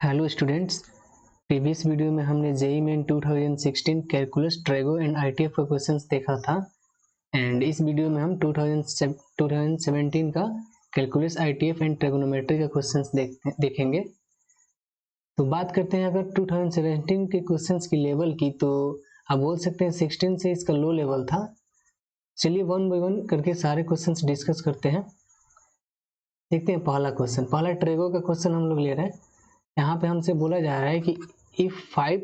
Hello students, previous video में हमने JEE main 2016 calculus trigo and ITF का questions देखा था। एंड इस वीडियो में हम 2017 का कैलकुलस आईटीएफ एंड ट्रेगोनोमेट्री का क्वेश्चंस देखेंगे। तो बात करते हैं अगर 2017 के क्वेश्चंस की लेवल की, तो आप बोल सकते हैं 16 से इसका लो लेवल था। चलिए वन बाय वन करके सारे क्वेश्चंस डिस्कस करते हैं। देखते हैं पहला क्वेश्चन, पहला ट्रेगो का क्वेश्चन हम लोग ले रहे हैं। यहाँ पे हमसे बोला जा रहा है कि if 5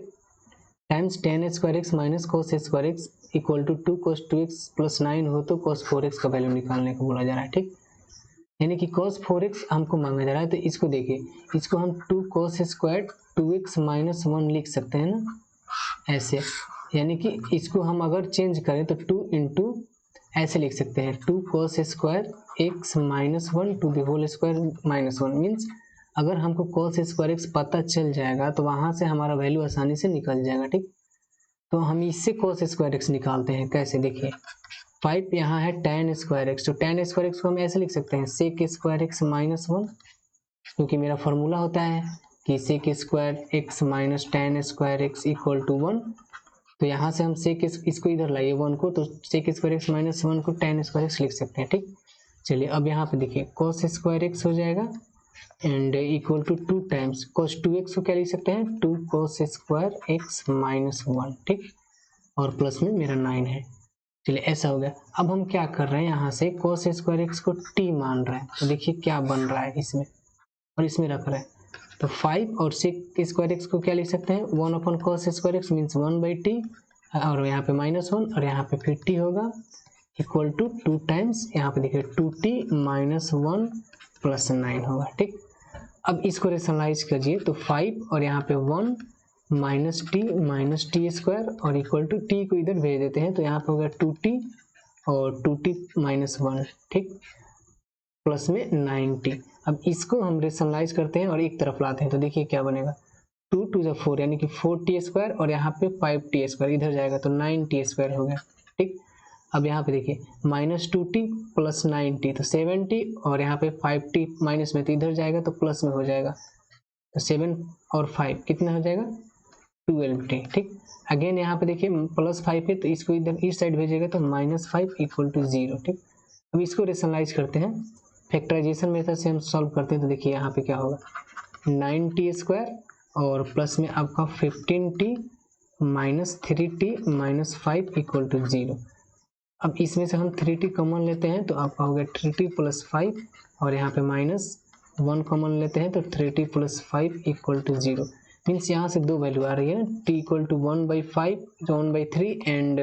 times tan square x minus cos square x equal to 2 cos 2x plus 9 हो तो cos 4x का वैल्यू निकालने को बोला जा रहा है। ठीक, यानी कि cos 4x हमको मांगा जा रहा है। तो इसको देखिए, इसको हम 2 cos स्क्वायर 2x माइनस 1 लिख सकते हैं ना, ऐसे। यानी कि इसको हम अगर चेंज करें तो 2 इंटू ऐसे लिख सकते हैं, 2 cos square x minus 1 to the whole square minus 1। Means अगर हमको cos स्क्वायर एक्स पता चल जाएगा तो वहां से हमारा वैल्यू आसानी से निकल जाएगा। ठीक, तो हम इससे cos स्क्वायर एक्स निकालते हैं। कैसे, देखिए 5 यहाँ है tan स्क्वायर एक्स, तो tan स्क्वायर एक्स को हम ऐसे लिख सकते हैं sec स्क्वायर एक्स माइनस 1, क्योंकि मेरा फॉर्मूला होता है कि sec square x minus tan square x equal to 1। तो यहाँ से हम sec इसको इधर लाइए 1 को, तो sec स्क्वायर एक्स माइनस 1 को tan स्क्वायर एक्स लिख सकते हैं। ठीक, चलिए अब यहाँ पे देखिए cos स्क्वायर एक्स हो जाएगा and equal to 2 times cos 2x को क्या लिख सकते हैं, 2 cos स्क्वायर एक्स माइनस 1। ठीक, और प्लस में मेरा 9 है। चलिए ऐसा हो गया। अब हम क्या कर रहे हैं, यहाँ से cos स्क्वायर एक्स को t मान रहे हैं। तो देखिए क्या बन रहा है इसमें, और इसमें रख रहे हैं। तो 5 और sec स्क्वायर एक्स को क्या लिख सकते हैं, 1 upon cos square x means 1 by T, और यहाँ पे माइनस 1 और यहाँ पे फिर t होगा इक्वल टू 2 टाइम्स, यहाँ पे देखिए 2t माइनस 1 प्लस 9 होगा। ठीक, अब इसको रेशनलाइज कीजिए तो 5 और यहाँ पे 1 माइनस टी स्क्वायर और इक्वल टू टी को इधर भेज देते हैं, तो यहाँ पे होगा 2t और 2t माइनस 1। ठीक, प्लस में 9t। अब इसको हम रेशनलाइज करते हैं और एक तरफ लाते हैं, तो देखिए क्या बनेगा, 2 टू द 4 यानी कि 4t स्क्वायर और यहाँ पे 5t स्क्वायर इधर जाएगा तो 9t स्क्वायर हो गया। ठीक, अब यहाँ पे देखिए माइनस 2t प्लस 9t तो 7t और यहाँ पे 5t माइनस में तो इधर जाएगा तो प्लस में हो जाएगा, तो 7 और 5 कितना हो जाएगा 12t। ठीक, अगेन यहाँ पे देखिए प्लस 5 है तो इसको इधर इस साइड भेजेगा तो माइनस 5 इक्वल टू 0। ठीक, अब इसको रेशनलाइज करते हैं, फैक्टराइजेशन मेथड से हम सॉल्व करते हैं। तो देखिए यहाँ पे क्या होगा, 9t स्क्वायर और प्लस में आपका 15t minus 3t minus 5 equal to 0। अब इसमें से हम 3t कॉमन लेते हैं तो आपका हो गया 3t प्लस 5 और यहाँ पे माइनस 1 कॉमन लेते हैं तो 3t plus 5 equal to 0। Means यहाँ से दो वैल्यू आ रही है, t इक्वल टू 1/5 1/3 एंड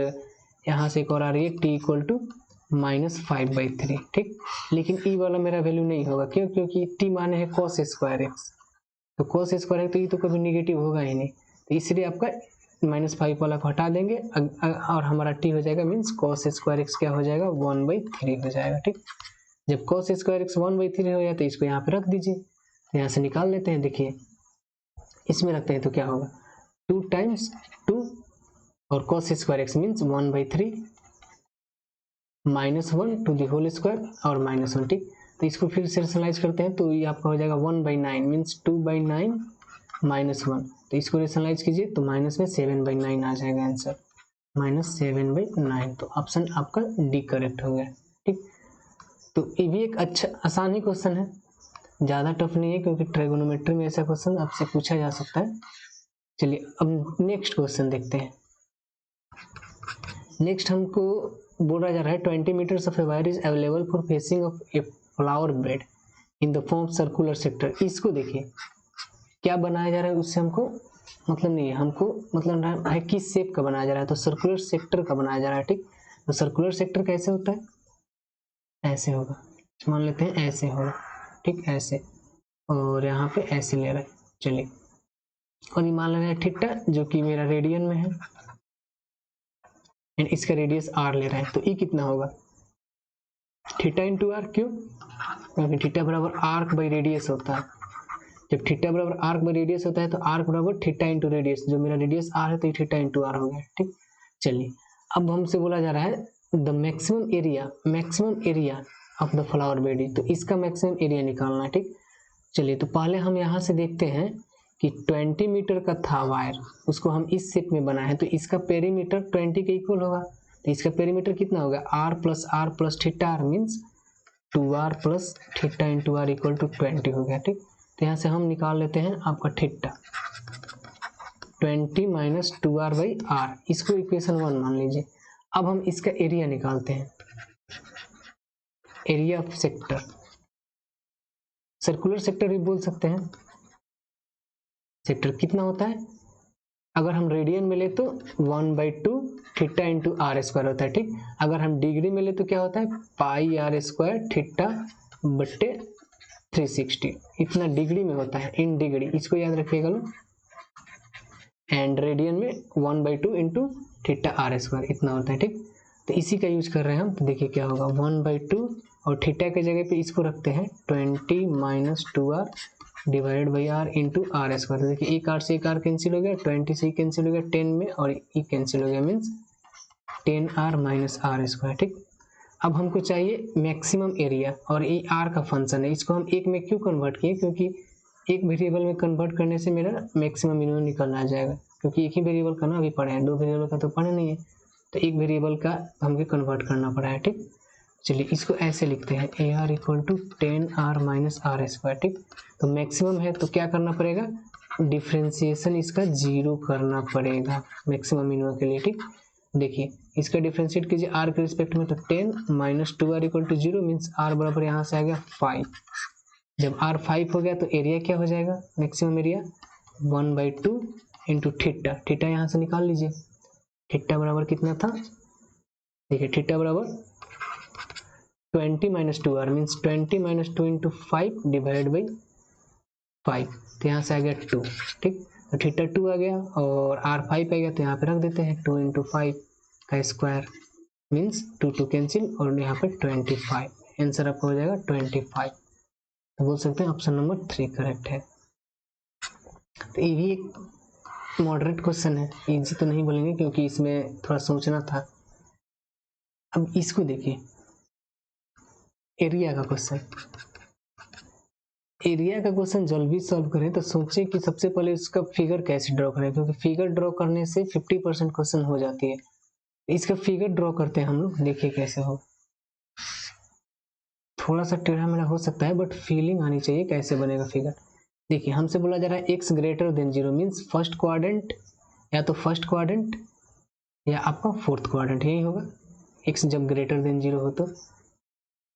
यहाँ से एक और आ रही है t इक्वल टू माइनस 5/3। ठीक, लेकिन ई वाला मेरा वैल्यू नहीं होगा, क्यों, क्योंकि t माने है cos स्क्वायर एक्स, तो cos स्क्वायर एक्स तो ये तो कभी निगेटिव होगा ही नहीं, तो इसलिए आपका -5 वाला को हटा देंगे और हमारा t हो जाएगा मीन्स cos स्क्वायर एक्स क्या हो जाएगा 1/3 हो जाएगा। ठीक, जब cos स्क्वायर एक्स 1/3 हो जाए तो इसको यहाँ पे रख दीजिए, तो यहाँ से निकाल लेते हैं। देखिए इसमें रखते हैं तो क्या होगा 2 टाइम्स 2 और cos square x means 1/3 minus 1 to the whole square और माइनस 1। ठीक, तो इसको फिर से रेशनलाइज करते हैं तो ये आपका हो जाएगा 1/9 मीन्स 2/9 माइनस 1। तो इसको रेशनलाइज कीजिए तो माइनस में 7/9 आ जाएगा आंसर, -7/9। तो ऑप्शन आपका डी करेक्ट हो गया। ठीक, तो ये भी एक अच्छा आसान ही क्वेश्चन है, ज़्यादा टफ नहीं है, क्योंकि ट्रिगोनोमेट्री में ऐसा क्वेश्चन आपसे पूछा जा सकता है। चलिए अब नेक्स्ट क्वेश्चन देखते हैं। नेक्स्ट हमको बोला जा रहा है 20 metres of a wire is available for fencing of a flower bed in the form circular sector. इसको देखिए क्या बनाया जा रहा है, उससे हमको मतलब नहीं है, हमको मतलब है किस शेप का बनाया जा रहा है, तो सर्कुलर सेक्टर का बनाया जा रहा है। ठीक, तो सर्कुलर सेक्टर कैसे होता है, ऐसे होगा, मान लेते हैं ऐसे होगा। ठीक, ऐसे, और यहाँ पे ऐसे ले रहे हैं। चलिए, और ये मान ले रहे हैं थीटा जो कि मेरा रेडियन में है एंड इसका रेडियस r ले रहा है, तो ये कितना होगा थीटा इंटू आर। क्यों, क्योंकि थीटा बराबर आर्क बाई रेडियस होता है। जब थीटा बराबर आर्क बाई रेडियस होता है तो आर्क बराबर थीटा इंटू रेडियस, जो मेरा रेडियस r है तो ये थीटा इंटू r हो गया। ठीक, चलिए अब हमसे बोला जा रहा है the maximum area of the flower bed, तो इसका मैक्सिमम एरिया निकालना है। ठीक, चलिए तो पहले हम यहाँ से देखते हैं कि 20 मीटर का था वायर, उसको हम इस शेप में बनाए हैं, तो इसका पेरीमीटर 20 के इक्वल होगा। तो इसका पेरीमीटर कितना होगा, r plus theta r means 2r plus theta into r equal to 20 हो गया। ठीक, तो यहाँ से हम निकाल लेते हैं आपका theta 20 minus 2r by r, इसको इक्वेशन 1 मान लीजिए। अब हम इसका एरिया निकालते हैं, area of sector, circular sector भी बोल सकते हैं। सेक्टर कितना होता है, अगर हम रेडियन में ले तो 1/2 थीटा इंटू आर स्क्वायर होता है। ठीक, अगर हम डिग्री में ले तो क्या होता है, पाई आर स्क्वायर थीटा बट्टे 360, इतना डिग्री में होता है, इन डिग्री, इसको याद रखिएगा लोग। एंड रेडियन में 1/2 इंटू थीटा आर स्क्वायर इतना होता है। ठीक, तो इसी का यूज कर रहे हैं हम। तो देखिए क्या होगा, 1/2 और थीटा के जगह पे इसको रखते हैं 20 minus 2r divided by r into r square. देखिए एक आर से एक आर कैंसिल हो गया, 20 से कैंसिल हो गया 10 में, और ई कैंसिल हो गया means 10r minus r square. ठीक, अब हमको चाहिए मैक्सिमम एरिया, और ये आर का फंक्शन है, इसको हम एक में क्यों कन्वर्ट किए, क्योंकि एक वेरिएबल में कन्वर्ट करने से मेरा मैक्सिमम मिनिमम निकलना आ जाएगा, क्योंकि एक ही वेरिएबल का ना अभी पढ़े हैं, 2 वेरिएबल का तो पढ़े नहीं है, तो एक वेरिएबल का हमको कन्वर्ट करना पड़ा है। ठीक, चलिए इसको ऐसे लिखते हैं, A r equal to 10r minus r square. ठीक, तो मैक्सिमम है तो क्या करना पड़ेगा, डिफ्रेंसिएशन इसका 0 करना पड़ेगा मैक्सिमम मिनिमम के लिए। ठीक, देखिए इसका डिफ्रेंशिएट कीजिए r के रिस्पेक्ट में, तो 10 minus 2r equal to 0 means r बराबर यहाँ से आ गया 5। जब r 5 हो गया तो एरिया क्या हो जाएगा, maximum area 1/2 into theta, theta यहाँ से निकाल लीजिए, थीटा बराबर कितना था, देखिए थीटा बराबर 20 minus 2r means 20 minus 2 into 5 divide by 5, तो यहाँ से आ गया 2। ठीक, तो थीटा 2 आ गया और r 5 आ गया, तो यहाँ पे रख देते हैं 2 इंटू 5 का स्क्वायर मीन्स 2 कैंसिल, और यहाँ पे 25, आंसर आपका हो जाएगा 25। तो बोल सकते हैं ऑप्शन नंबर 3 करेक्ट है। तो ये भी एक मॉडरेट क्वेश्चन है, इजी तो नहीं बोलेंगे क्योंकि इसमें थोड़ा सोचना था। अब इसको देखिए, एरिया का क्वेश्चन, एरिया का क्वेश्चन जब भी सॉल्व करें तो सोचें कि सबसे पहले उसका फिगर कैसे ड्रॉ करें, क्योंकि फिगर ड्रॉ करने से 50% क्वेश्चन हो जाती है। इसका फिगर ड्रॉ करते हैं हम लोग, देखिए कैसे हो, थोड़ा सा टेढ़ा मेढ़ा हो सकता है बट फीलिंग आनी चाहिए कैसे बनेगा फिगर। देखिए हमसे बोला जा रहा है x greater than 0 means first quadrant, या तो फर्स्ट क्वाड्रेंट या आपका फोर्थ क्वाड्रेंट, यही होगा x जब ग्रेटर देन 0 हो तो।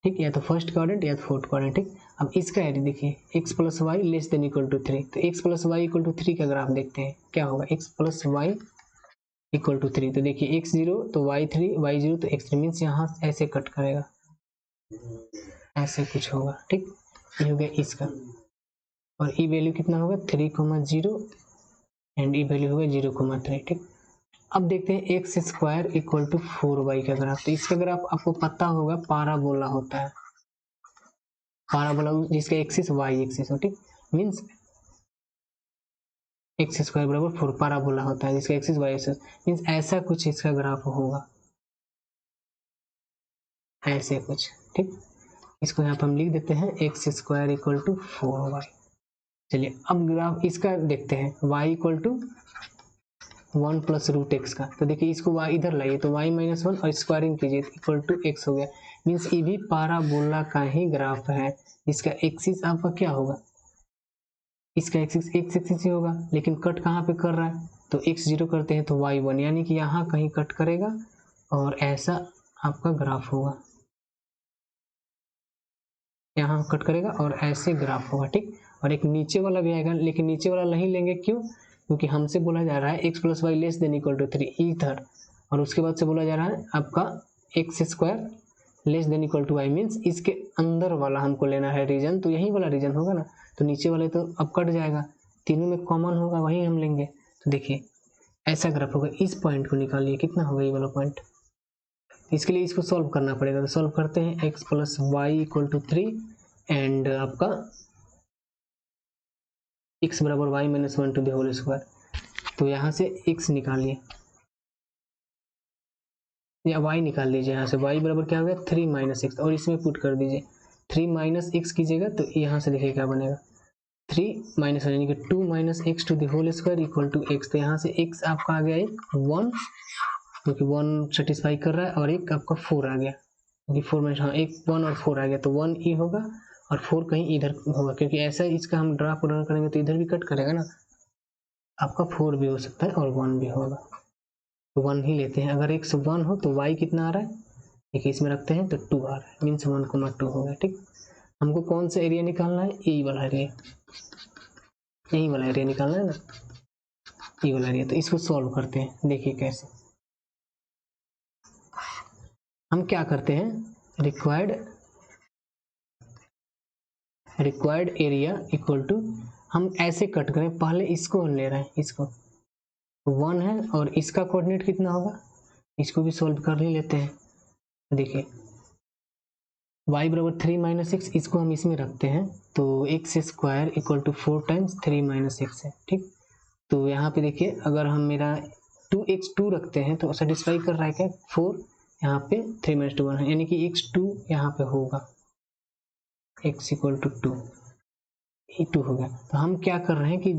ठीक, या तो फर्स्ट क्वाड्रेंट या फोर्थ क्वाड्रेंट। ठीक, अब इसका एरिया देखिए, x plus y less than equal to 3, तो x plus y equal to 3 का ग्राफ देखते हैं क्या होगा, x plus y equal to 3, तो देखिए x 0 तो y 3, y 0 तो x 3 मीन्स यहाँ ऐसे कट करेगा, ऐसे कुछ होगा। ठीक, ये हो गया इसका, और ई वैल्यू कितना होगा 3,0 एंड ई वैल्यू होगा 0,3। ठीक, अब देखते हैं x square equal to 4y का ग्राफ। तो इसका ग्राफ आपको पता होगा पाराबोला होता है, पाराबोला जिसका एक्सिस वाई एक्सिस हो। ठीक, मीन्स एक्स स्क्वायर बराबर 4 पाराबोला होता है जिसका एक्सिस वाई एक्सिस, मीन्स ऐसा कुछ इसका ग्राफ होगा, ऐसे कुछ। ठीक, इसको यहाँ पर हम लिख देते हैं x square equal to 4y। चलिए अब ग्राफ इसका देखते हैं, y equal to 1 plus root x का, तो देखिए इसको y इधर लाइए तो y माइनस 1 और स्क्वायरिंग कीजिए इक्वल टू x हो गया, मीन्स ये भी पाराबोला का ही ग्राफ है। इसका एक्सिस आपका क्या होगा, इसका एक्सिस x एक्सिस ही होगा, लेकिन कट कहाँ पे कर रहा है, तो x 0 करते हैं तो y 1, यानी कि यहाँ कहीं कट करेगा और ऐसा आपका ग्राफ होगा, यहाँ कट करेगा और ऐसे ग्राफ होगा। ठीक, और एक नीचे वाला भी आएगा, लेकिन नीचे वाला नहीं लेंगे, क्यों, क्योंकि हमसे बोला जा रहा है x plus y less than equal to 3 इधर, और उसके बाद से बोला जा रहा है आपका x square less than equal to y, means इसके अंदर वाला हमको लेना है रीजन, तो यही वाला रीजन होगा ना, तो नीचे वाले तो अब कट जाएगा, तीनों में कॉमन होगा वही हम लेंगे। तो देखिए ऐसा ग्राफ होगा, इस पॉइंट को निकालिए कितना होगा ये वाला पॉइंट, इसके लिए इसको सॉल्व करना पड़ेगा। तो सॉल्व करते हैं, x plus y equal to 3 and आपका x बराबर y minus 1 to the whole square, तो यहाँ से x निकालिए या y निकाल लीजिए, यहाँ से y बराबर क्या हो गया 3 माइनस एक्स, और इसमें पुट कर दीजिए 3 माइनस एक्स कीजिएगा तो यहाँ से देखिए क्या बनेगा, 3 माइनस यानी कि 2 minus x to the whole square equal to x. तो यहाँ से एक्स आपका आ गया एक 1, क्योंकि 1 सेटिस्फाई कर रहा है, और एक आपका 4 आ गया, क्योंकि 4 माइनस, हाँ एक 1 और 4 आ गया, तो 1 ई होगा और 4 कहीं इधर होगा, क्योंकि ऐसा इसका हम ड्राफ्ट रन करेंगे तो इधर भी कट करेगा ना, आपका 4 भी हो सकता है और 1 भी होगा, तो 1 ही लेते हैं। अगर x 1 हो तो y कितना आ रहा है, देखिए इसमें रखते हैं तो 2 आ रहा है, मीन्स 1,2 हो गया। ठीक, हमको कौन सा एरिया निकालना है, यही वाला एरिया, यही वाला एरिया निकालना है ना, ये वाला एरिया। तो इसको सॉल्व करते हैं, देखिए कैसे। हम क्या करते हैं, रिक्वायर्ड एरिया इक्वल टू, हम ऐसे कट करें, पहले इसको ले रहे हैं, इसको 1 है और इसका कोऑर्डिनेट कितना होगा, इसको भी सॉल्व कर ही लेते हैं। देखिए y बराबर 3 माइनस एक्स, इसको हम इसमें रखते हैं, तो x square equal to 4 times 3 minus x है। ठीक, तो यहाँ पे देखिए अगर हम मेरा 2x2 रखते हैं तो सेटिस्फाई कर रहा है क्या, 4 यहाँ पे 3 माइनस 2 1 है, यानी कि x2 यहाँ पे होगा, x इक्वल टू 2, ये 2 हो गया। तो हम क्या कर रहे हैं कि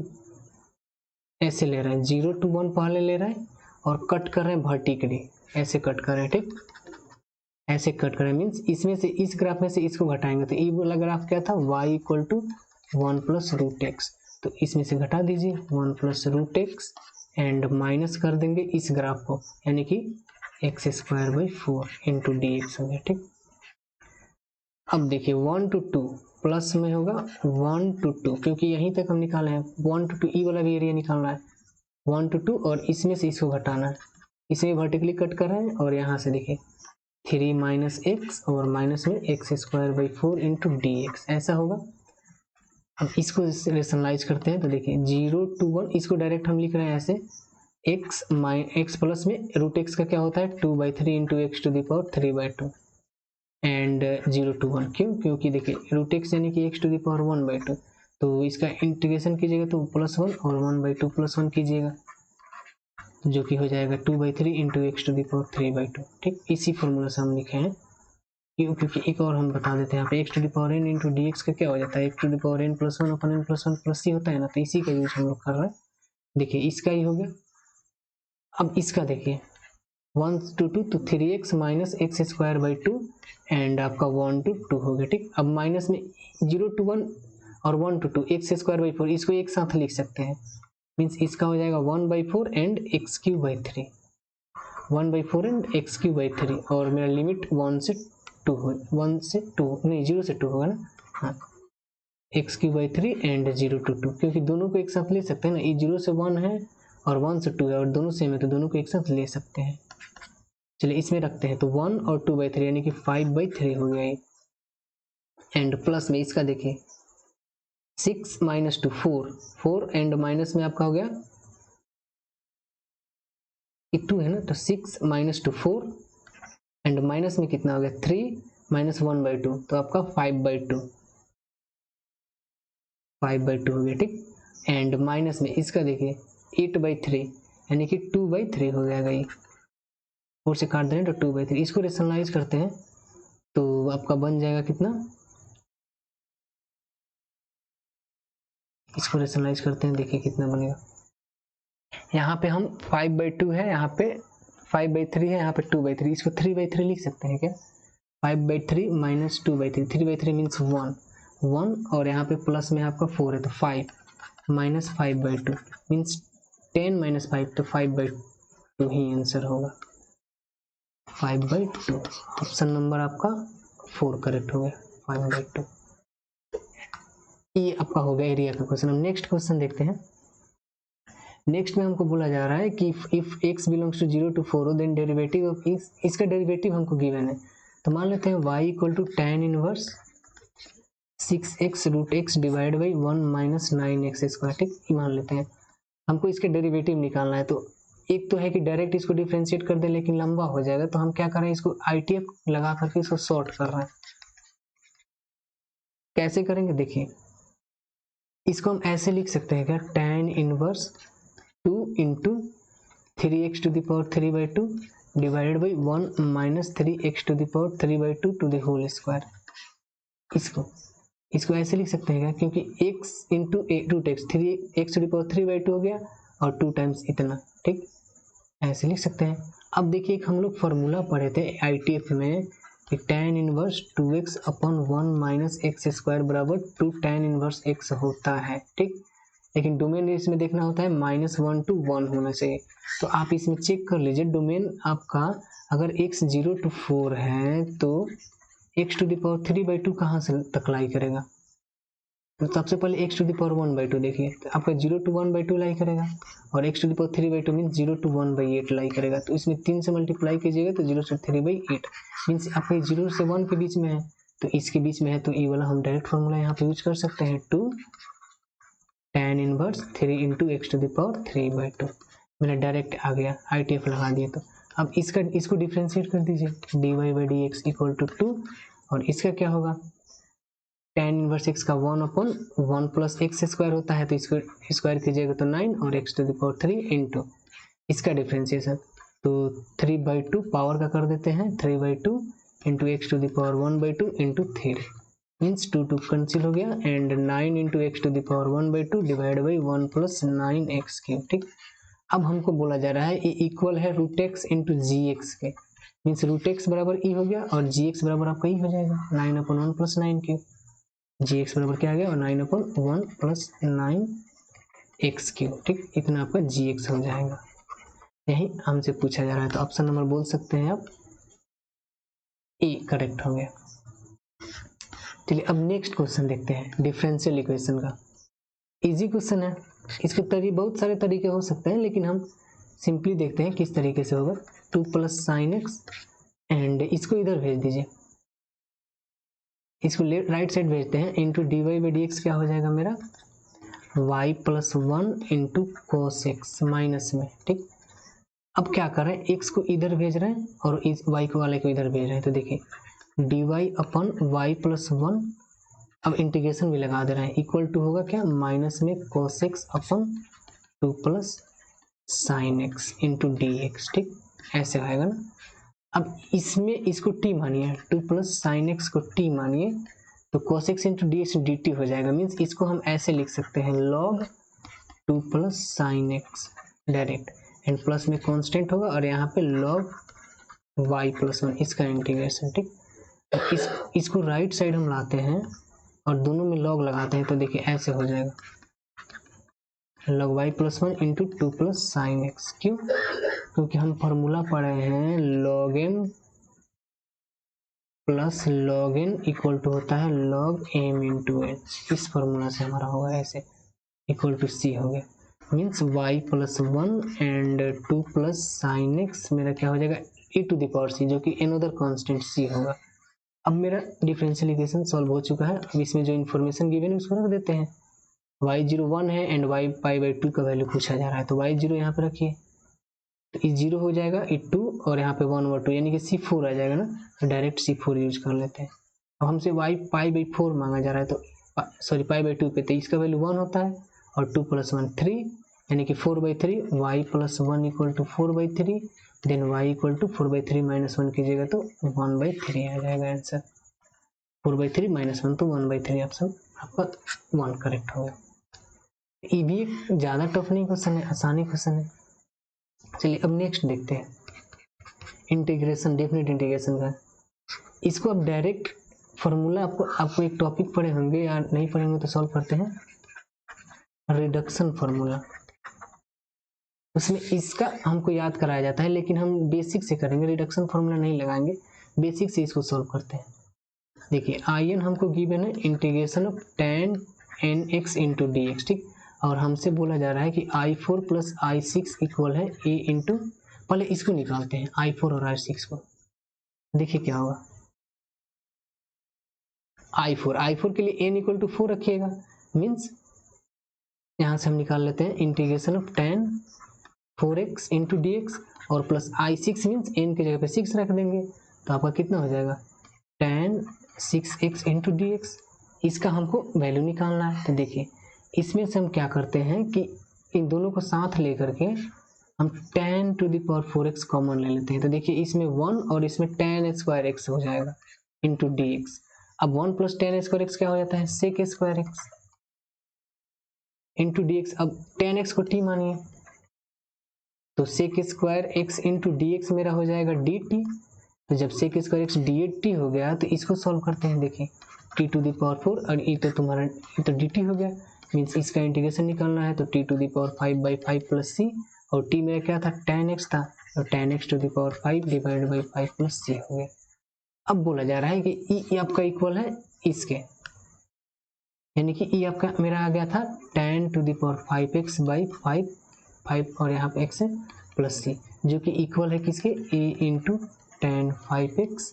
ऐसे ले रहे हैं, 0 to 1 पहले ले रहे हैं और कट कर रहे हैं वर्टिकली, ऐसे कट कर रहे हैं। ठीक, ऐसे कट करें मीन्स इसमें से, इस ग्राफ में से इसको घटाएंगे, तो ये वाला ग्राफ क्या था, y equal to 1 plus root x, तो इसमें से घटा दीजिए 1 plus root x and minus कर देंगे इस ग्राफ को, यानी कि x square by 4 into d x हो गया। ठीक, अब देखिए 1 to 2 प्लस में होगा 1 to 2, क्योंकि यहीं तक हम निकाले हैं 1 to 2, ई वाला भी एरिया निकालना है, 1 to 2 और इसमें से इसको घटाना है, इसे वर्टिकली कट कर रहे हैं और यहाँ से देखिए 3 माइनस एक्स और माइनस में x square by 4 into d x, ऐसा होगा। अब इसको रेशनलाइज करते हैं, तो देखिए 0 to 1, इसको डायरेक्ट हम लिख रहे हैं ऐसे, एक्स प्लस में रूट एक्स का क्या होता है 2/3 into x to the power 3/2 and 0 to 1, क्यों, क्योंकि देखिए रूट एक्स यानी कि एक्स टू द पावर 1/2, तो इसका इंटीग्रेशन कीजिएगा तो +1 और 1/2 +1 कीजिएगा, जो कि हो जाएगा 2/3 into x to the power 3/2। ठीक, इसी फॉर्मूला से हम लिखे हैं, क्योंकि एक और हम बता देते हैं यहाँ पे, x to the power n into d x का क्या हो जाता है, x to the power n plus 1 upon n plus 1 plus c होता है ना, तो इसी का यूज हम लोग कर रहे हैं। देखिए इसका ही हो गया। अब इसका देखिए 1 to 2 तो 3x minus x square by 2 and आपका 1 to 2 हो गया। ठीक, अब माइनस में 0 to 1 और 1 to 2 एक्स स्क्वायर बाई 4, इसको एक साथ लिख सकते हैं, मीन्स इसका हो जाएगा 1/4 and x Q by 3, 1/4 and x Q by 3, और मेरा लिमिट 1 से 2 हो, 1 से 2 नहीं 0 से 2 होगा ना, हाँ x Q by 3 and 0 to 2, क्योंकि दोनों को एक साथ ले सकते हैं ना, ये 0 से 1 है और 1 से 2 है और दोनों सेम है, तो दोनों को एक साथ ले सकते हैं। चलिए इसमें रखते हैं, तो 1 और 2/3 यानी कि 5/3 हो गया ये, एंड प्लस में इसका देखिए 6 माइनस 2 4 एंड माइनस में आपका हो गया 2 है ना, तो 6 माइनस 2 4 एंड माइनस में कितना हो गया 3 माइनस 1/2, तो आपका 5/2 हो गया। ठीक, एंड माइनस में इसका देखिए 8/3 यानी कि 2/3 हो जाएगा, ये 4 से काट दें तो 2/3, इसको रेशनलाइज करते हैं तो आपका बन जाएगा कितना, इसको रेशनलाइज करते हैं, देखिए कितना बनेगा। यहाँ पे हम 5/2 है, यहाँ पे 5/3 है, यहाँ पे 2/3, इसको 3/3 लिख सकते हैं क्या, 5/3 माइनस 2/3, 3/3 मीन्स 1 और यहाँ पे प्लस में आपका 4 है, तो 5 माइनस 5/2 मीन्स 10 माइनस 5, तो 5/2 ही आंसर होगा, 5/2। ऑप्शन नंबर आपका 4 करेक्ट हो गया, 5/2। ये आपका हो गया एरिया का क्वेश्चन। हम नेक्स्ट क्वेश्चन देखते हैं। नेक्स्ट में हमको बोला जा रहा है कि if x belongs to 0 to 4 हो देन डेरिवेटिव ऑफ x, इसका डेरिवेटिव हमको गिवन है, तो मान लेते हैं y equal to tan inverse 6x root x divide by 1 minus 9x square. ठीक, मान लेते हैं, हमको इसके डेरिवेटिव निकालना है, तो एक तो है कि डायरेक्ट इसको डिफ्रेंशिएट कर दे, लेकिन लंबा हो जाएगा, तो हम क्या कर रहे हैं, इसको ITF लगा करके इसको सॉर्ट कर रहे हैं। कैसे करेंगे देखिए, इसको हम ऐसे लिख सकते हैं क्या, tan inverse 2 into 3x to the power 3/2 divided by 1 minus 3x to the power 3/2 to the whole square. इसको इसको ऐसे लिख सकते हैं क्या, क्योंकि x into root x, 3x⁴ हो गया और 2 टाइम्स इतना, ठीक, ऐसे लिख सकते हैं। अब देखिए एक हम लोग फॉर्मूला पढ़े थे ITF में कि tan inverse 2x/1 minus x square बराबर 2 tan इनवर्स x होता है, ठीक। लेकिन डोमेन इसमें देखना होता है -1 to 1 होना चाहिए। तो आप इसमें चेक कर लीजिए, डोमेन आपका अगर x 0 to 4 है तो x⁴ कहाँ से तक लाई करेगा। तो सबसे पहले x⁴ देखिए, तो आपका 0 to 1/2 लाई करेगा और x⁴ मीन्स 0 to 1/8 लाई करेगा। तो इसमें 3 से मल्टीप्लाई कीजिएगा तो 0 से 3/8 मीन्स आपका 0 से 1 के बीच में है, तो इसके बीच में है, तो ये वाला हम डायरेक्ट फॉर्मूला यहाँ पे यूज कर सकते हैं, 2 tan इनवर्स 3 इंटू x⁴/2 मेरा डायरेक्ट आ गया, ITF लगा दिए। तो अब इसको डिफ्रेंशिएट कर दीजिए, dy/dx इक्वल टू 2 और इसका क्या होगा, tan इनवर्स x का 1/1 प्लस एक्स स्क्वायर होता है, तो इसको स्क्वायर कीजिएगा तो 9 और x⁴ इंटू इसका डिफ्रेंशिएशन, तो 3/2 पावर का कर देते हैं, 3/2 into x⁴ into 3 means 2 cancel हो गया and 9 into x⁴ divide by 1 plus 9x3, ठीक। अब हमको बोला जा रहा है ये इक्वल है √x इंटू gx के, मीन्स √x बराबर e हो गया और gx बराबर आपका e हो जाएगा 9/1 प्लस 9 gx बराबर क्या आ गया, और 9/1 प्लस 9x3, ठीक, इतना आपका gx हो जाएगा। यही हमसे पूछा जा रहा है, तो ऑप्शन नंबर बोल सकते हैं आप ए करेक्ट हो गया। चलिए अब नेक्स्ट क्वेश्चन देखते हैं, डिफरेंशियल इक्वेशन का। इजी क्वेश्चन है, इसके बहुत सारे तरीके हो सकते हैं, लेकिन हम सिंपली देखते हैं किस तरीके से होगा। 2 + sin x एंड इसको इधर भेज दीजिए, इसको राइट साइड भेजते हैं, इंटू dy/dx क्या हो जाएगा मेरा y + 1 into cos x minus में, ठीक। अब क्या कर रहे हैं, x को इधर भेज रहे हैं और इस y को वाले को इधर भेज रहे हैं, तो देखिए dy/y + 1, अब इंटीग्रेशन भी लगा दे रहे हैं, इक्वल टू होगा क्या, माइनस में cos x/2 + sin x into dx, ठीक, ऐसे आएगा ना। अब इसमें इसको t मानिए, 2 + sin x को t मानिए, तो cos x into dx dt हो जाएगा, मीन्स इसको हम ऐसे लिख सकते हैं log 2 + sin x direct, and plus में कांस्टेंट होगा और यहाँ पे log y + 1 इसका इंटीग्रेशन, ठीक। तो इसको राइट साइड हम लाते हैं और दोनों में log लगाते हैं, तो देखिए ऐसे हो जाएगा log y + 1 into 2 + sin x, क्यों, क्योंकि हम फॉर्मूला पढ़े हैं log m plus log n equal to होता है log m इंटू n, इस फॉर्मूला से हमारा होगा ऐसे, इक्वल टू c हो गया, means y + 1 and 2 + sin x मेरा क्या हो जाएगा e⁻c, जो कि अनदर कांस्टेंट c होगा। अब मेरा डिफरेंशियल इक्वेशन सॉल्व हो चुका है। अब इसमें जो इन्फॉर्मेशन गिवन है उसको रख देते हैं, y0 1 है एंड y π/2 का वैल्यू पूछा जा रहा है, तो y0 यहाँ पे रखिए, तो ये 0 हो जाएगा, ये 2 और यहाँ पे 1/2 यानी कि c4 आ जाएगा ना, तो डायरेक्ट c4 यूज कर लेते हैं। अब हमसे y π/4 मांगा जा रहा है, तो सॉरी π/2 पे, तो इसका वैल्यू 1 होता है और 2 + 1 3 यानी कि 4/3, y + 1 equal to 4/3, then y equal to 4/3 - 1 कीजिएगा तो 1/3 आ जाएगा आंसर, 4/3 - 1 तो 1/3, ऑप्शन आपका 1 करेक्ट होगा। ये भी एक ज़्यादा टफ नहीं क्वेश्चन है, आसानी क्वेश्चन है। चलिए अब नेक्स्ट देखते हैं, इंटीग्रेशन, डेफिनेट इंटीग्रेशन का। इसको अब डायरेक्ट फॉर्मूला आपको एक टॉपिक पढ़े होंगे या नहीं पढ़े होंगे तो सॉल्व करते हैं, रिडक्शन फॉर्मूला। उसमें इसका हमको याद कराया जाता है, लेकिन हम बेसिक से करेंगे, रिडक्शन फॉर्मूला नहीं लगाएंगे, बेसिक से इसको सॉल्व करते हैं। देखिए in हमको गिवन है integration of tan nx into dx, ठीक, और हमसे बोला जा रहा है कि i4 + i6 इक्वल है a इंटू, पहले इसको निकालते हैं i4 और i6 को, देखिए क्या होगा, i4 के लिए n इक्वल टू 4 रखिएगा, मीन्स यहाँ से हम निकाल लेते हैं integration of tan 4x into dx और प्लस i6 मीन्स n की जगह पे 6 रख देंगे, तो आपका कितना हो जाएगा tan 6x इंटू dx, इसका हमको वैल्यू निकालना है। तो देखिए इसमें से हम क्या करते हैं कि इन दोनों को साथ लेकर के हम tan to the power 4x common ले लेते हैं, तो देखिए इसमें 1 और इसमें tan² x हो जाएगा इंटू dx, अब 1 plus tan x square x क्या हो जाता है sec square x into d x. अब टेन एक्स को टी मानिए तो sec square x into d x मेरा हो जाएगा डी टी। तो जब sec square x d t हो गया तो इसको सॉल्व करते हैं। देखिए टी टू द पावर 4 और ये तो तुम्हारा ये तो डी टी हो गया, मीन्स इसका इंटीग्रेशन निकालना है तो T to the power 5/5 plus C, और टी मेरा क्या था tan x था, तो tan x to the power 5 divide by 5 plus C हो गया। अब बोला जा रहा है कि ई आपका इक्वल है इसके, यानी कि ई आपका मेरा आ गया था tan to the power 5x by 5 और यहाँ पे x है प्लस सी, जो कि इक्वल है किसके a into tan 5x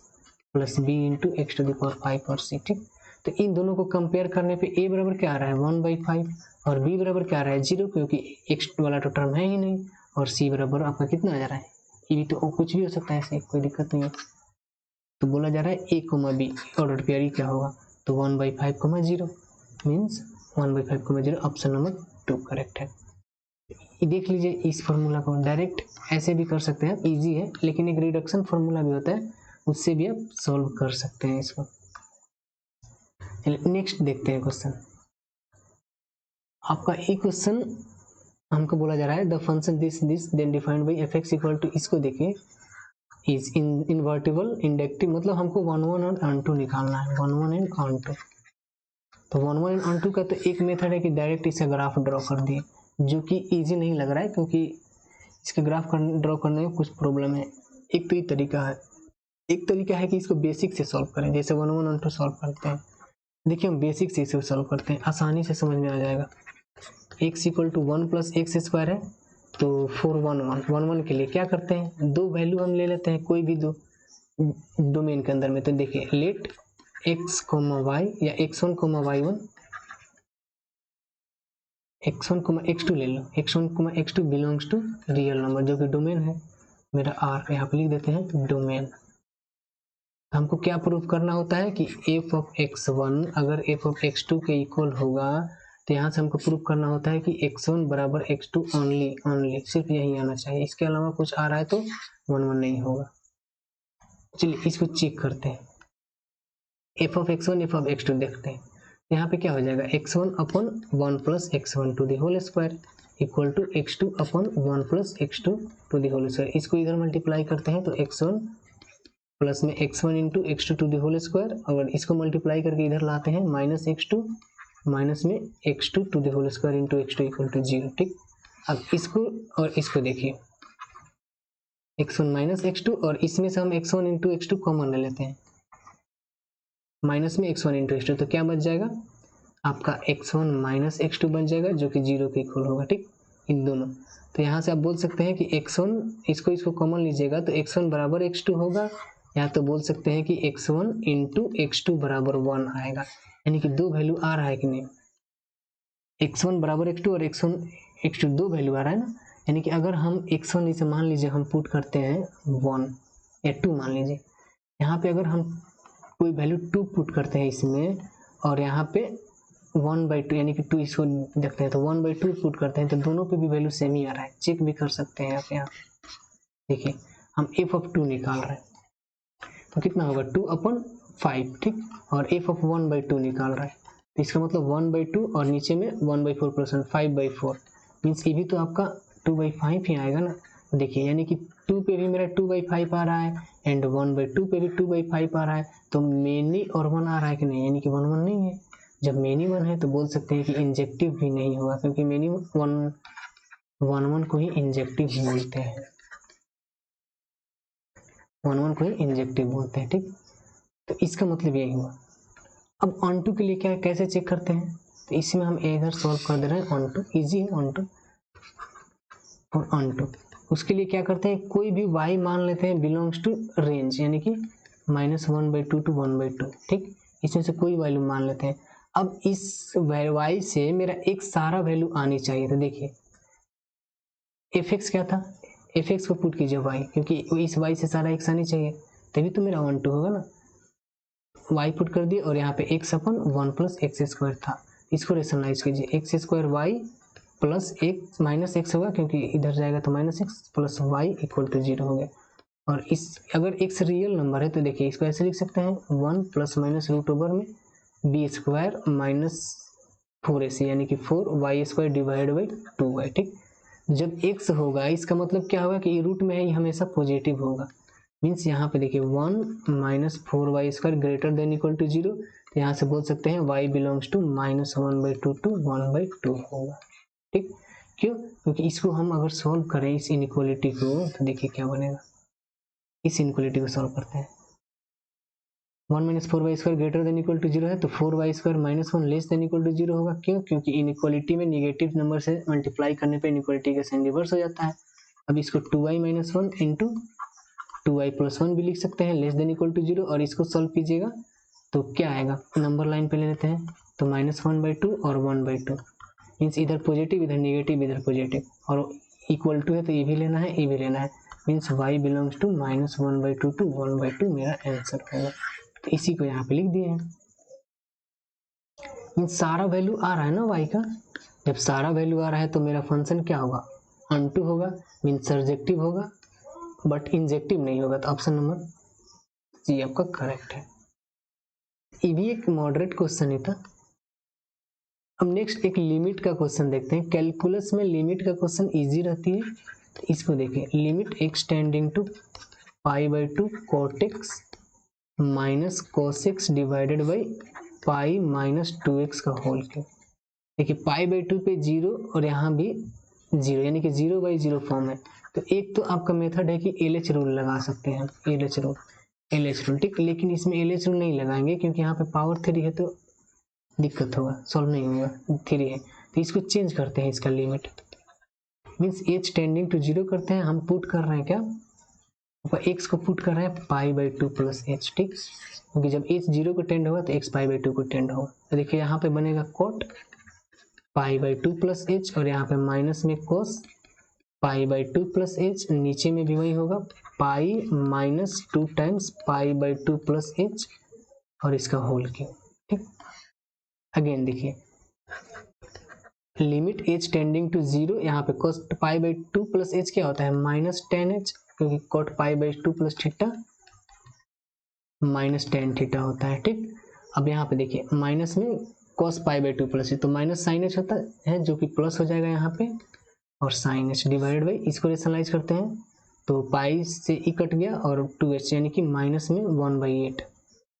plus b into x to the power 5 और c। ठीक, तो इन दोनों को कंपेयर करने पे a बराबर क्या आ रहा है 1/5 और b बराबर क्या आ रहा है 0, क्योंकि x वाला तो टर्म है ही नहीं, और c बराबर आपका कितना आ जा रहा है ये भी तो कुछ भी हो सकता है, ऐसे कोई दिक्कत नहीं है। तो बोला जा रहा है a, b ऑर्डर पेयर क्या होगा, तो 1/5, 0 मीन्स 1/5, 0 ऑप्शन नंबर 2 करेक्ट है। देख लीजिए इस फॉर्मूला को डायरेक्ट ऐसे भी कर सकते हैं, इजी है, लेकिन एक रिडक्शन फॉर्मूला भी होता है उससे भी आप सॉल्व कर सकते हैं इसको। नेक्स्ट देखते हैं क्वेश्चन। आपका एक क्वेश्चन हमको बोला जा रहा है the function this then defined by f x equal to, इसको देखिए इज इनवर्टिबल इंडक्टिव, मतलब हमको 1 1 और ऑन2 निकालना है, 1 1 एंड ऑन2। तो 1 1 एंड ऑन2 का तो एक मेथड है कि डायरेक्ट इसे ग्राफ ड्रॉ कर दिए, जो कि इजी नहीं लग रहा है क्योंकि इसके ग्राफ ड्रॉ करने में कुछ प्रॉब्लम है। एक तो ये तरीका है, एक तरीका है कि इसको बेसिक से सॉल्व करें, जैसे 1 1 ऑन2 सॉल्व करते हैं। देखिए हम बेसिक से इसे सॉल्व करते हैं, आसानी से समझ में आ जाएगा। x equal to 1 plus x square है, तो 4 1 1 1 1 के लिए क्या करते हैं दो वैल्यू हम ले लेते हैं, कोई भी दो डोमेन के अंदर में। तो देखिए लेट x, y या x1, y1, x1, x2 ले लो, x1, x2 belongs to real number जो कि डोमेन है मेरा r, यहाँ पे लिख देते हैं डोमेन। हमको क्या प्रूफ करना होता है कि f ऑफ x1 अगर f ऑफ x2 के इक्वल होगा, तो यहाँ से हमको प्रूफ करना होता है कि x1 बराबर x2 ओनली सिर्फ यही आना चाहिए, इसके अलावा कुछ आ रहा है तो 1 1 नहीं होगा। चलिए इसको चेक करते हैं, f of x1 f of x2 देखते हैं। यहाँ पे क्या हो जाएगा x1 upon 1 plus x1 to the whole square equal to x2 upon 1 plus x2 to the whole square. इसको इधर मल्टीप्लाई करते हैं तो x1 प्लस में x1 into x2 to the whole square, और इसको मल्टीप्लाई करके इधर लाते हैं माइनस x2 माइनस में x2 to the whole square into x2 equal to 0। ठीक, अब इसको और इसको देखिए x1 माइनस x2, और इसमें से हम x1 इंटू x2 कॉमन ले लेते हैं, माइनस में x1 इंटू x2, तो क्या बच जाएगा आपका x1 माइनस x2 बन जाएगा जो कि 0 के इक्वल होगा। ठीक, इन दोनों, तो यहाँ से आप बोल सकते हैं कि x1 इसको कॉमन लीजिएगा तो x1 बराबर x2 होगा, या तो बोल सकते हैं कि x1 इंटू x2 बराबर 1 आएगा, यानी कि दो वैल्यू आ रहा है कि नहीं, x1 बराबर x2 और x1 x2 दो वैल्यू आ रहा है ना, यानी कि अगर हम x1 इसे मान लीजिए हम पुट करते हैं 1 या 2 मान लीजिए, यहाँ पे अगर हम कोई वैल्यू 2 पुट करते हैं इसमें, और यहाँ पे 1/2 यानी कि 2 इसको देखते हैं तो 1/2 पुट करते हैं, तो दोनों पे भी वैल्यू सेम ही आ रहा है, चेक भी कर सकते हैं आप यहाँ। देखिए हम f ऑफ 2 निकाल रहे हैं तो कितना होगा 2/5, ठीक, और f ऑफ 1/2 निकाल रहा है तो इसका मतलब 1/2 और नीचे में 1/4 प्लस 5/4 मीन्स ये भी तो आपका 2/5 ही आएगा ना। देखिए यानी कि 2 पे भी मेरा 2/5 आ रहा है एंड 1/2 पे भी 2/5 आ रहा है, तो मेनी और 1 आ रहा है कि नहीं, यानी कि 1 1 नहीं है। जब मेनी 1 है तो बोल सकते हैं कि इंजेक्टिव भी नहीं होगा, क्योंकि मेनी 1 1 को ही इंजेक्टिव बोलते हैं, 1 1 को ही इंजेक्टिव बोलते हैं। ठीक, तो इसका मतलब यही हुआ। अब ऑन टू के लिए क्या कैसे चेक करते हैं, तो इसमें हम इधर सॉल्व कर दे रहे हैं ऑन टू, ईजी है ऑन टू और ऑन टू। उसके लिए क्या करते हैं कोई भी y मान लेते हैं बिलोंग्स टू रेंज, यानी कि -1/2 टू 1/2, ठीक, इसमें से कोई वैल्यू मान लेते हैं। अब इस y से मेरा एक सारा वैल्यू आनी चाहिए, तो देखिए fx क्या था, fx को पुट कीजिए y, क्योंकि इस y से सारा x आनी चाहिए तभी तो मेरा 1 2 होगा ना। y पुट कर दिए और यहाँ पे x upon 1 plus x square था, इसको रेशनलाइज कीजिए, एक्स स्क्वायर वाई प्लस एक माइनस एक्स होगा क्योंकि इधर जाएगा तो minus x plus y equal to 0 हो गया। और इस अगर x रियल नंबर है तो देखिए इसको ऐसे लिख सकते हैं 1 प्लस माइनस रूट ओवर में बी स्क्वायर माइनस 4ac यानी कि 4y square divide by 2y। ठीक, जब x होगा इसका मतलब क्या होगा कि ये रूट में है, ये हमेशा पॉजिटिव होगा। मीन्स यहाँ पे देखिए 1 minus 4y square greater than equal to 0, तो यहाँ से बोल सकते हैं y बिलोंग्स टू -1/2 टू 1/2 होगा। ठीक, क्यों? क्योंकि इसको हम अगर सॉल्व करें इस इनइक्वालिटी को तो देखिए क्या बनेगा। इस इनइक्वालिटी को सॉल्व करते हैं। 1 minus 4y square greater than equal to 0 है तो 4y स्क्वायर minus 1 less than equal to 0 होगा। क्यों? क्योंकि इनइक्वालिटी में निगेटिव नंबर से मल्टीप्लाई करने पे इनइक्वालिटी का साइन रिवर्स हो जाता है। अब इसको 2y minus 1 into 2y plus 1 भी लिख सकते हैं लेस देन इक्वल टू 0, और इसको सॉल्व कीजिएगा तो क्या आएगा, नंबर लाइन पे ले लेते हैं तो -1/2 और 1/2, मीन्स इधर पॉजिटिव इधर नेगेटिव इधर पॉजिटिव, और इक्वल टू है तो ये भी लेना है ये भी लेना है, means y belongs to -1/2 to 1/2 मेरा आंसर होगा। तो इसी को यहाँ पे लिख दिए हैं। मीन्स सारा वैल्यू आ रहा है ना y का, जब सारा वैल्यू आ रहा है तो मेरा फंक्शन क्या होगा, अनटू होगा, मीन्स सर्जेक्टिव होगा बट इंजेक्टिव नहीं होगा। तो ऑप्शन नंबर जी आपका करेक्ट है। ये भी एक मॉडरेट क्वेश्चन ही था। अब नेक्स्ट एक लिमिट का क्वेश्चन देखते हैं। कैलकुलस में लिमिट का क्वेश्चन इजी रहती है, तो इसको देखें। Limit x tending to π/2 cot x minus cos x divided by pi minus 2x का होल क्यूब। देखिए π/2 पे 0 और यहाँ भी 0 यानी कि 0/0 फॉर्म है। तो एक तो आपका मेथड है कि LH रूल लगा सकते हैं, LH रूल ठीक, लेकिन इसमें LH रूल नहीं लगाएंगे क्योंकि यहाँ पे पावर 3 है तो दिक्कत होगा, सॉल्व नहीं होगा, 3 है। तो इसको चेंज करते हैं, इसका limit means h tending to 0 करते हैं। हम पुट कर रहे हैं क्या, x को पुट कर रहे हैं π/2 प्लस h। ठीक, क्योंकि जब h 0 को टेंड होगा तो x π/2 को टेंड होगा। तो देखिए यहाँ पे बनेगा कोट π/2 प्लस h और यहाँ पे माइनस में कोस π/2 प्लस h, नीचे में भी वही होगा pi minus 2 times π/2 plus h और इसका होल क्यूब। ठीक, अगेन देखिए लिमिट h टेंडिंग टू 0, यहाँ पे cos π/2 प्लस h क्या होता है -10h, क्योंकि cot π/2 plus theta -tan theta होता है। ठीक, अब यहाँ पे देखिए माइनस में cos π/2 प्लस है तो माइनस साइन h होता है जो कि प्लस हो जाएगा यहाँ पे, और साइन h डिवाइडेड बाई, इसको रेशनलाइज करते हैं तो पाई से ई कट गया और 2h यानी कि माइनस में 1/8,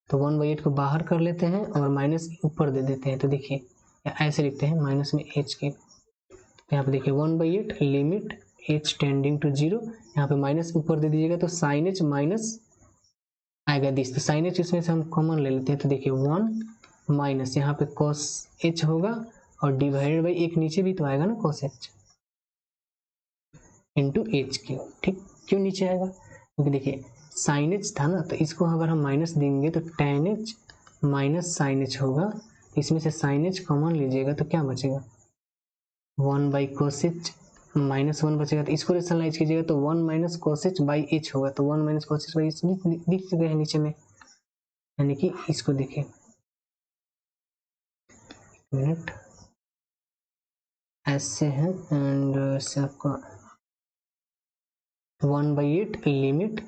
तो 1/8 को बाहर कर लेते हैं और माइनस ऊपर दे देते हैं। तो देखिए ऐसे लिखते हैं माइनस में h के, यहाँ पे देखिए 1/8 लिमिट h टेंडिंग टू 0, यहाँ पे माइनस ऊपर दे दीजिएगा तो साइन h माइनस आएगा दिस, तो साइन h इसमें से हम कॉमन ले लेते हैं तो देखिए 1 माइनस यहाँ पे cos h होगा और डिवाइडेड बाई एक नीचे भी तो आएगा ना cos h into h cube. ठीक, क्यों नीचे आएगा, क्योंकि देखिए साइन h था ना, तो इसको अगर हम माइनस देंगे तो tan h minus sine h होगा, इसमें से साइन h कॉमन लीजिएगा तो क्या बचेगा 1/cos h माइनस 1 बचेगा, तो इसको रेशनलाइज कीजिएगा तो 1 minus cos h by h होगा, तो 1 minus cos h by h दिख चुके हैं नीचे में, यानी कि इसको देखिए मिनट ऐसे है एंड ऐसे आपका 1/8 लिमिट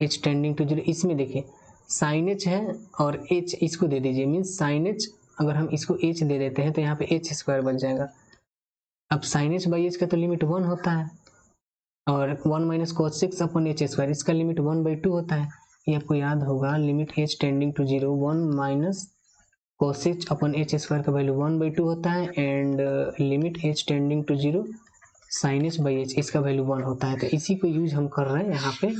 h टेंडिंग टू 0, इसमें देखिए साइन h है और h इसको दे दीजिए, मीन्स साइन h अगर हम इसको h दे देते हैं तो यहाँ पे h स्क्वायर बच जाएगा। अब साइन h बाई h का तो लिमिट 1 होता है और 1 minus cos 6 upon h square, इसका लिमिट 1/2 होता है, ये आपको याद होगा। Limit h tending to 0 1 minus cos h upon h square का वैल्यू 1/2 होता है and limit h tending to 0 sine h by h इसका वैल्यू 1 होता है। तो इसी को यूज हम कर रहे हैं यहाँ पे,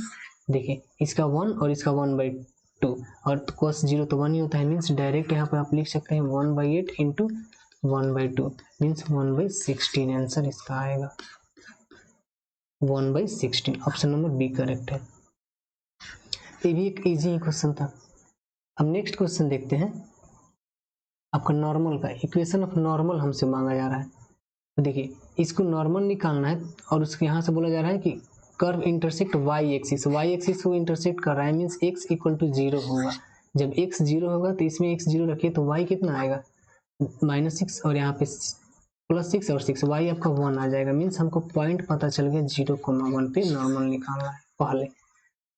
देखिए इसका 1 और इसका 1/2 और cos 0 तो 1 ही होता है, मीन्स डायरेक्ट यहाँ पे आप लिख सकते हैं 1/8 इंटू 1/2 मीन्स 1/16 आंसर इसका आएगा 1/16। ऑप्शन नंबर बी करेक्ट है। ये भी एक इजी क्वेश्चन था। अब नेक्स्ट क्वेश्चन देखते हैं। आपका नॉर्मल का इक्वेशन ऑफ नॉर्मल हमसे मांगा जा रहा है, तो देखिए इसको नॉर्मल निकालना है और उसके यहाँ से बोला जा रहा है कि कर्व इंटरसेक्ट y एक्सिस को इंटरसेक्ट कर रहा है, मीन्स x इक्वल टू 0 होगा। जब x 0 होगा तो इसमें x 0 रखिए तो y कितना आएगा -6 और यहाँ पे +6 और 6 y आपका 1 आ जाएगा, मीन्स हमको पॉइंट पता चल गया 0,1 पे नॉर्मल निकालना है। पहले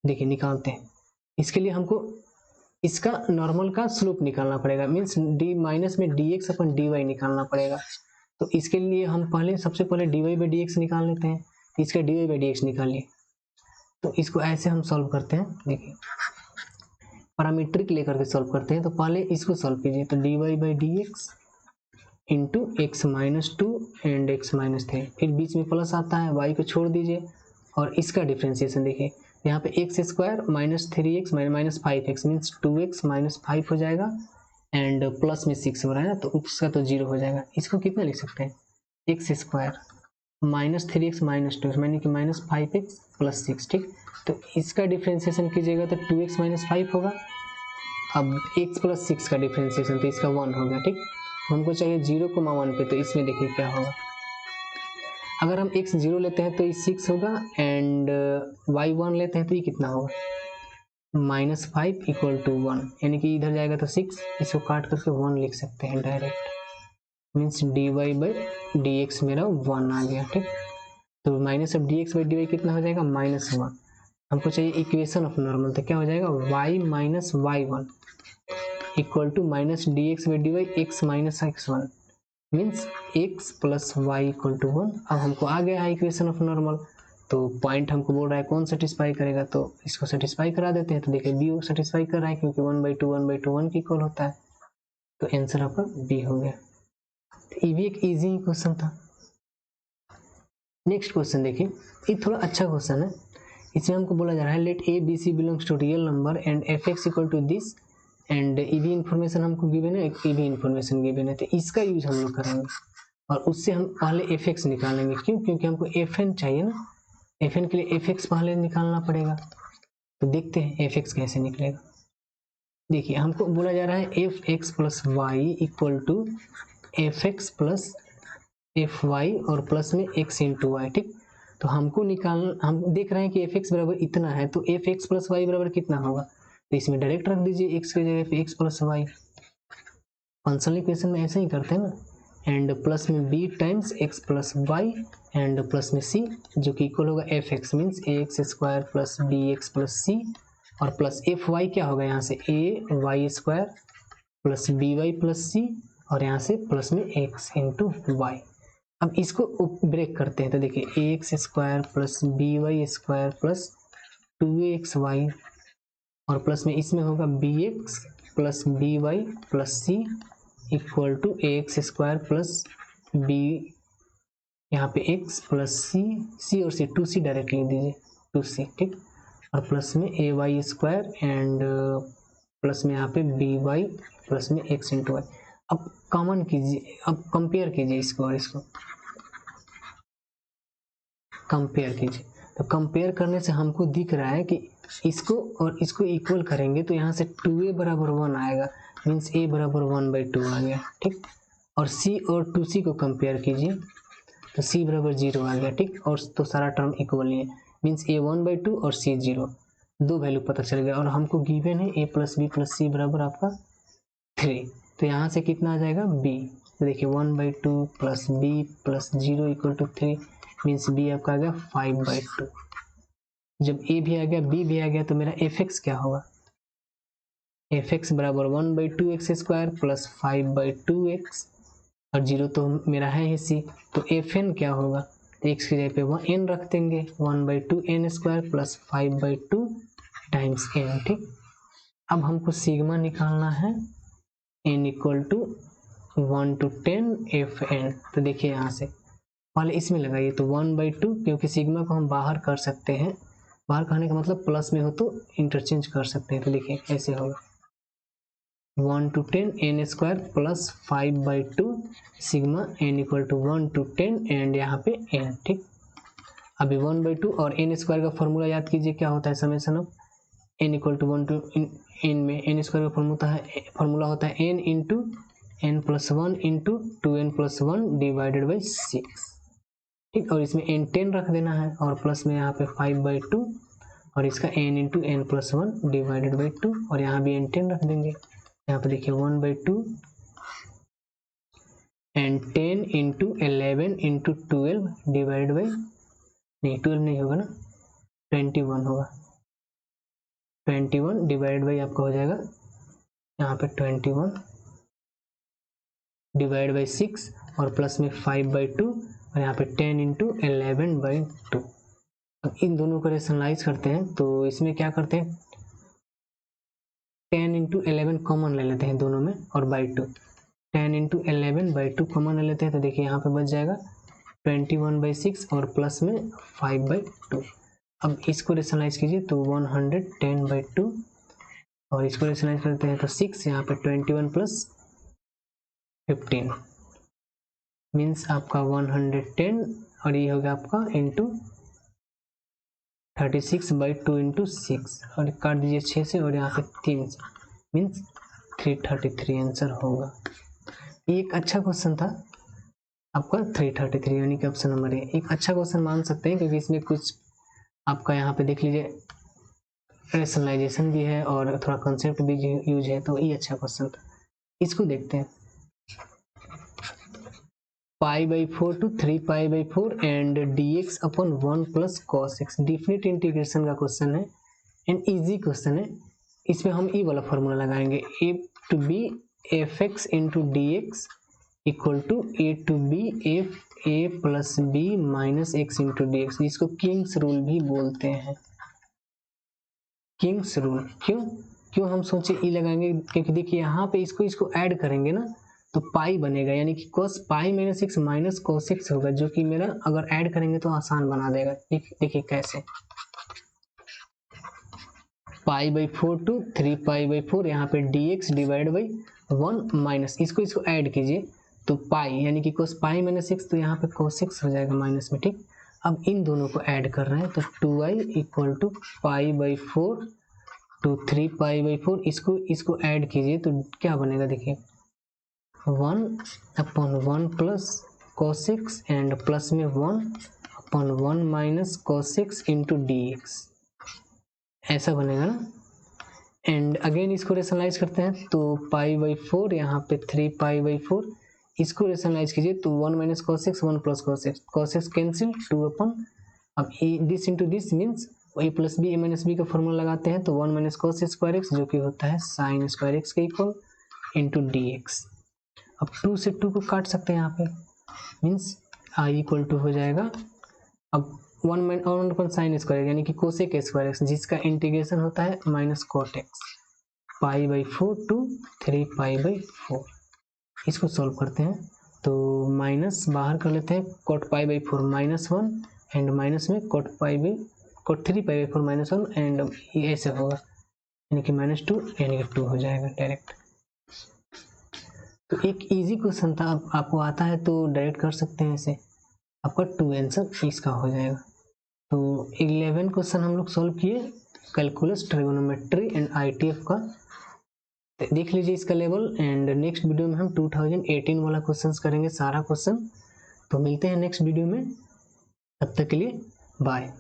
देखिए निकालते हैं। इसके लिए हमको इसका नॉर्मल का स्लोप निकालना पड़ेगा, मीन्स डी माइनस में dx अपन dy निकालना पड़ेगा। तो इसके लिए हम पहले सबसे पहले dy बाई dx निकाल लेते हैं। इसका dy बाई dx निकालिए, तो इसको ऐसे हम सॉल्व करते हैं। देखिए पैरामीट्रिक लेकर के सॉल्व करते हैं। तो पहले इसको सॉल्व कीजिए, तो dy by dx into x minus two and x minus 3, फिर बीच में प्लस आता है, y को छोड़ दीजिए और इसका डिफ्रेंसिएशन देखिए, यहाँ पे x square minus 3x minus 5x means 2x minus 5 हो जाएगा एंड प्लस में 6 हो रहा है ना, तो उसका तो 0 हो जाएगा। इसको कितना लिख सकते हैं, x square minus 3x minus 2 यानी कि माइनस 5x प्लस 6। ठीक, तो इसका डिफ्रेंसिएशन कीजिएगा तो 2x माइनस 5 होगा। अब x प्लस 6 का डिफ्रेंसिएशन तो इसका 1 हो गया। ठीक, हमको चाहिए 0,1 पे, तो इसमें देखिए क्या होगा। अगर हम x 0 लेते हैं तो ये 6 होगा एंड y 1 लेते हैं तो ये कितना होगा, माइनस 5 इक्वल टू 1, यानी कि इधर जाएगा तो 6, इसको काट करके 1 लिख सकते हैं direct, means dy by dx मेरा 1 आ गया। ठीक, तो minus of dx by dy कितना हो जाएगा, माइनस 1। हमको चाहिए इक्वेशन ऑफ नॉर्मल, तो क्या हो जाएगा, y minus y1 equal to minus dx by dy x minus x1 means x plus y equal to 1। अब हमको आ गया है इक्वेशन ऑफ नॉर्मल। तो पॉइंट हमको बोल रहा है कौन सेटिस्फाई करेगा, तो इसको सेटिस्फाई करा देते हैं। तो देखिए बी सेटिस्फाई कर रहा है क्योंकि 1/2 की इक्वल होता है, तो आंसर आपका बी हो गया। तो ये भी एक इजी क्वेश्चन था। नेक्स्ट क्वेश्चन देखिए, ये थोड़ा अच्छा क्वेश्चन है। इसमें हमको बोला जा रहा है let A B C belongs to real number and F x equal to this and ई भी इन्फॉर्मेशन हमको गिवन है, ई भी इन्फॉर्मेशन गिवन है। तो इसका यूज हम लोग करेंगे और उससे हम पहले एफ एक्स निकालेंगे। क्यों, क्योंकि हमको एफ एन चाहिए ना, एफ एन के लिए एफ एक्स पहले निकालना पड़ेगा। तो देखते हैं एफ एक्स कैसे निकलेगा। देखिए हमको बोला जा रहा है f x plus y equal to f x plus F y और प्लस में एक्स इंटू वाई। ठीक, तो हमको निकालना, हम देख रहे हैं कि एफ एक्स बराबर इतना है, तो एफ एक्स प्लस वाई बराबर कितना होगा, तो इसमें डायरेक्ट रख दीजिए एक्स की जगह पे X plus Y. Functional equation में ऐसे ही करते हैं ना, एंड प्लस में B times X plus Y and plus में सी जो कि इक्वल होगा F X means A X square plus B X plus C और प्लस एफ वाई क्या होगा यहाँ से A Y square plus B Y plus C और यहाँ से प्लस में एक्स इंटू वाई। अब इसको ब्रेक करते हैं, तो देखिए A X square plus B Y square plus 2axy और प्लस में इसमें होगा B X plus B Y plus C equal to A X square plus B यहाँ पे एक्स प्लस सी और सी 2c डायरेक्ट लिख दीजिए 2c। ठीक, और प्लस में ए वाई स्क्वायर एंड प्लस में यहाँ पे बी वाई प्लस में एक्स इंटू वाई। अब कॉमन कीजिए, अब कंपेयर कीजिए इसको और इसको कंपेयर कीजिए। तो कंपेयर करने से हमको दिख रहा है कि इसको और इसको इक्वल करेंगे तो यहाँ से 2a बराबर 1 आएगा मीन्स a बराबर 1/2 आ गया। ठीक, और c और 2c को कंपेयर कीजिए तो c बराबर 0 आ गया। ठीक, और तो सारा टर्म इक्वल ही है मीन्स a 1/2 और c 0, दो वैल्यू पता चल गया। और हमको गिवन है a प्लस बी प्लस सी बराबर आपका 3, तो यहाँ से कितना आ जाएगा b। तो देखिए 1/2 plus b plus 0 equal to 3 means b आपका आ गया 5/2। जब a भी आ गया b भी आ गया तो मेरा एफ एक्स क्या होगा, एफ एक्स बराबर 1/2 एक्स स्क्वायर प्लस 5/2x और 0 तो मेरा है ही c, तो एफ एन क्या होगा, तो x की जगह पे n रख देंगे 1/2 n square plus 5/2 times n। ठीक, अब हमको सिग्मा निकालना है n equal to 1 to 10 f n. तो देखिए यहाँ से पहले इसमें लगाइए तो 1/2 क्योंकि सिग्मा को हम बाहर कर सकते हैं, बाहर कहने का मतलब प्लस में हो तो इंटरचेंज कर सकते हैं। तो देखिए ऐसे होगा 1 to 10 n square plus 5/2 sigma n equal to 1 to 10 and यहाँ पे n। ठीक, अभी 1/2 और n स्क्वायर का फॉर्मूला याद कीजिए क्या होता है, summation of n equal to 1 to n में n स्क्वायर का फॉर्मूला होता है n into n plus 1 into 2n plus 1 divided by 6। ठीक, और इसमें n 10 रख देना है और प्लस में यहाँ पे 5/2 और इसका n into n plus 1 divided by 2 और यहाँ भी n 10 रख देंगे। यहाँ पे देखिए 1/2 and 10 into 11 into 12 divided by, नहीं 12 नहीं होगा ना, 21 होगा। 21 डिवाइड बाई आपका हो जाएगा यहाँ पे 21 डिवाइड बाई 6 और प्लस में 5/2 और यहाँ पे 10 इंटू 11/2। अब इन दोनों को रेशनलाइज करते हैं तो इसमें क्या करते हैं 10 इंटू 11 कॉमन ले लेते हैं दोनों में और बाई 2। 10 इंटू 11/2 कॉमन ले लेते हैं तो देखिए यहाँ पे बच जाएगा 21/6 और प्लस में 5/2। अब इसको रेशनलाइज कीजिए तो 110/2 और इसको रेशनलाइज करते हैं तो 6 यहाँ पे 21 प्लस 15 मीन्स आपका 110 और ये हो गया आपका इंटू 36/2 इंटू 6 और काट दीजिए 6 से और यहाँ पे 3 से मीन्स 333 आंसर होगा। ये एक अच्छा क्वेश्चन था आपका 333 यानी कि ऑप्शन नंबर ए एक अच्छा क्वेश्चन मान सकते हैं क्योंकि इसमें कुछ आपका यहाँ पे देख लीजिए रेशनलाइजेशन भी है और थोड़ा कंसेप्ट भी यूज है, तो ये अच्छा क्वेश्चन था। इसको देखते हैं π/4 to 3π/4 and dx upon 1 plus cos x definite integration का क्वेश्चन है एंड इजी क्वेश्चन है। इसमें हम ई वाला फॉर्मूला लगाएंगे a to b fx into dx equal to a to b f a plus b minus x into dx, जिसको king's rule भी बोलते हैं। किंग्स रूल क्यों हम सोचे ई लगाएंगे क्योंकि देखिए यहाँ पे इसको ऐड करेंगे ना तो पाई बनेगा यानी कि cos pi minus x minus cos x होगा, जो कि मेरा अगर ऐड करेंगे तो आसान बना देगा। देखिए कैसे π/4 टू 3π/4 यहाँ पे dx डिवाइड बाई 1 माइनस इसको ऐड कीजिए तो पाई यानी कि cos पाई माइनस x तो यहाँ पे cos x हो जाएगा माइनस में। ठीक, अब इन दोनों को ऐड कर रहे हैं तो 2i इक्वल टू π/4 टू 3π/4 इसको ऐड कीजिए तो क्या बनेगा देखिए 1/1 plus cos x and plus में 1/1 minus cos x into dx ऐसा बनेगा ना। एंड अगेन इसको रेशनलाइज करते हैं तो π/4 यहाँ पे 3π/4 इसको रेशनलाइज कीजिए तो 1 minus cos x 1 plus cos x cancel 2 अब this into this means a plus b a minus b का फॉर्मूला लगाते हैं तो 1 माइनस cos स्क्वायर x जो कि होता है साइन स्क्वायर x के इक्वल इंटू dx। अब 2 से 2 को काट सकते हैं यहाँ पे मीन्स i इक्वल टू हो जाएगा अब 1 साइन स्क्वायर यानी कि कोसेक स्क्वायर एक्स जिसका इंटीग्रेशन होता है माइनस कोट एक्स π/4 टू 3π/4। इसको सॉल्व करते हैं तो माइनस बाहर कर लेते हैं कोट π/4 -1 एंड माइनस में कोट 3π/4 -1 एंड ये ऐसे होगा यानी कि -2 यानी कि 2 हो जाएगा डायरेक्ट। तो एक इजी क्वेश्चन था, आपको आता है तो डायरेक्ट कर सकते हैं ऐसे, आपका 2 आंसर इसका हो जाएगा। तो 11 क्वेश्चन हम लोग सॉल्व किए कैलकुलस ट्रिगोनोमेट्री एंड ITF का, देख लीजिए इसका लेवल। एंड नेक्स्ट वीडियो में हम 2018 वाला क्वेश्चंस करेंगे सारा क्वेश्चन। तो मिलते हैं नेक्स्ट वीडियो में, तब तक के लिए बाय।